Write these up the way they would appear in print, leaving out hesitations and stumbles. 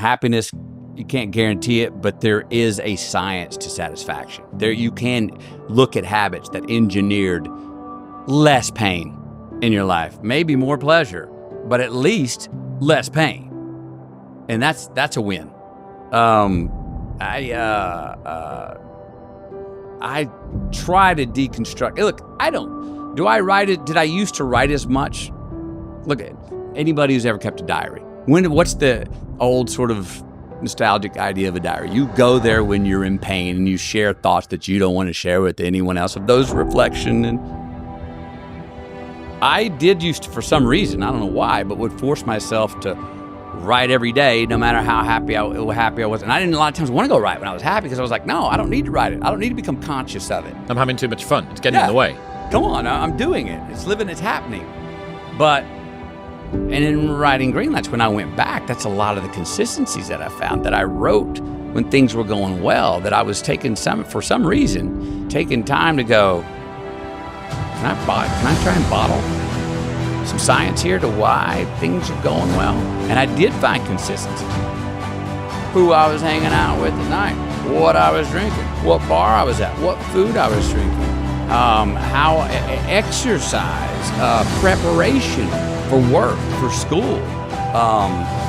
Happiness, you can't guarantee it, but there is a science to satisfaction. There, you can look at habits that engineered less pain in your life, maybe more pleasure, but at least less pain, and that's a win. I try to deconstruct. Look, do I write it? Did I used to write as much? Look at anybody who's ever kept a diary. What's the old sort of nostalgic idea of a diary? You go there when you're in pain and you share thoughts that you don't want to share with anyone else, of those reflection. And I did used to, for some reason, I don't know why, but would force myself to write every day, no matter how happy I was. And I didn't a lot of times want to go write when I was happy, because I was like, no, I don't need to write it. I don't need to become conscious of it. I'm having too much fun. It's getting in the way. Come on, I'm doing it. It's living, it's happening. And in writing Greenlights, when I went back, that's a lot of the consistencies that I found, that I wrote when things were going well, that I was for some reason, taking time to go, can I try and bottle some science here to why things are going well? And I did find consistency. Who I was hanging out with at night, what I was drinking, what bar I was at, what food I was drinking, how exercise, preparation for work, for school.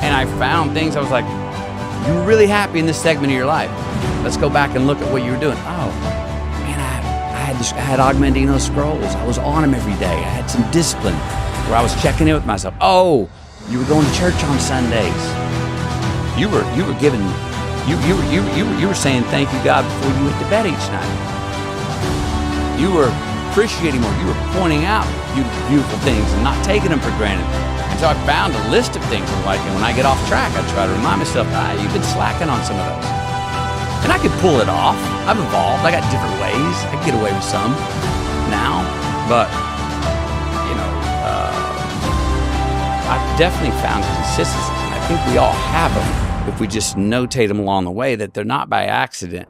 And I found things, I was like, you were really happy in this segment of your life. Let's go back and look at what you were doing. Oh, man, I had Augmentino scrolls. I was on them every day. I had some discipline where I was checking in with myself. Oh, you were going to church on Sundays. You were saying thank you, God, before you went to bed each night. You were appreciating more. You were pointing out beautiful things and not taking them for granted. And so I found a list of things I'm like, and when I get off track, I try to remind myself, you've been slacking on some of those. And I could pull it off. I've evolved. I got different ways. I can get away with some now, but I've definitely found consistency. And I think we all have them if we just notate them along the way, that they're not by accident.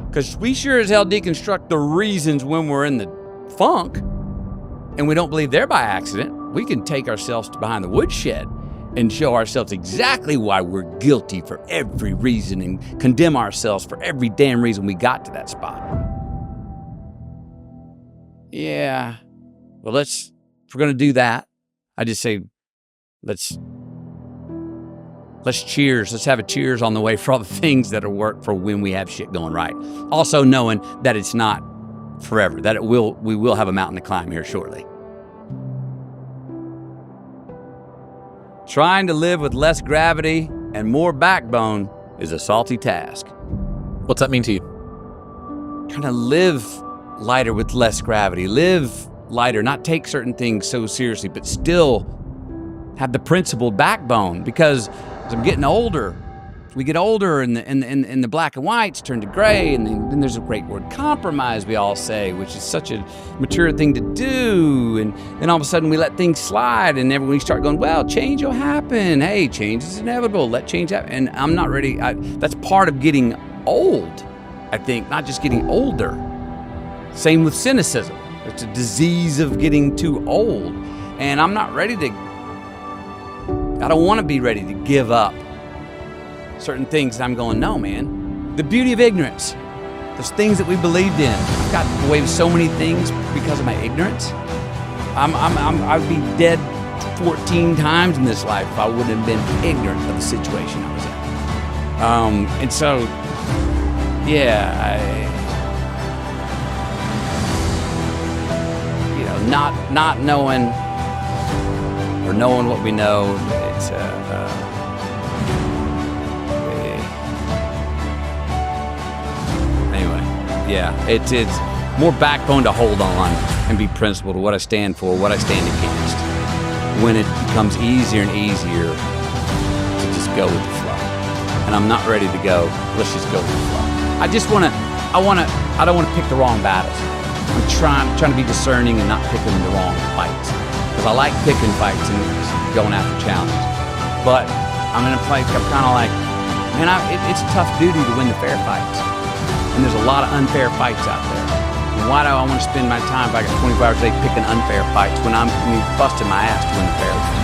Because we sure as hell deconstruct the reasons when we're in the funk, and we don't believe they're by accident. We can take ourselves behind the woodshed and show ourselves exactly why we're guilty for every reason, and condemn ourselves for every damn reason we got to that spot. Yeah. Well, if we're going to do that, I just say, let's cheers. Let's have a cheers on the way for all the things that will work for when we have shit going right. Also knowing that it's not forever, that we will have a mountain to climb here shortly. Trying to live with less gravity and more backbone is a salty task. What's that mean to you? Trying to live lighter with less gravity, live lighter, not take certain things so seriously, but still have the principled backbone. Because as I'm getting older, we get older, and the black and whites turn to gray, and then there's a great word, compromise, we all say, which is such a mature thing to do. And then all of a sudden we let things slide, and then we start going, well, change will happen. Hey, change is inevitable. Let change happen. And I'm not ready. That's part of getting old, I think, not just getting older. Same with cynicism. It's a disease of getting too old. And I'm not ready to, I don't want to be ready to give up certain things. I'm going, no, man. The beauty of ignorance, those things that we believed in. I've gotten away with so many things because of my ignorance. I'd be dead 14 times in this life if I wouldn't have been ignorant of the situation I was in. And so, yeah, not knowing or knowing what we know, it's yeah, it's more backbone to hold on and be principled to what I stand for, what I stand against. When it becomes easier and easier to just go with the flow, and I'm not ready to go. Let's just go with the flow. I don't want to pick the wrong battles. I'm trying to be discerning and not picking the wrong fights, because I like picking fights and going after challenges. But I'm in a place I'm kind of like, man, it's a tough duty to win the fair fights. And there's a lot of unfair fights out there. And why do I want to spend my time, if I got 24 hours a day, picking unfair fights when I'm busting my ass to win the fair ones?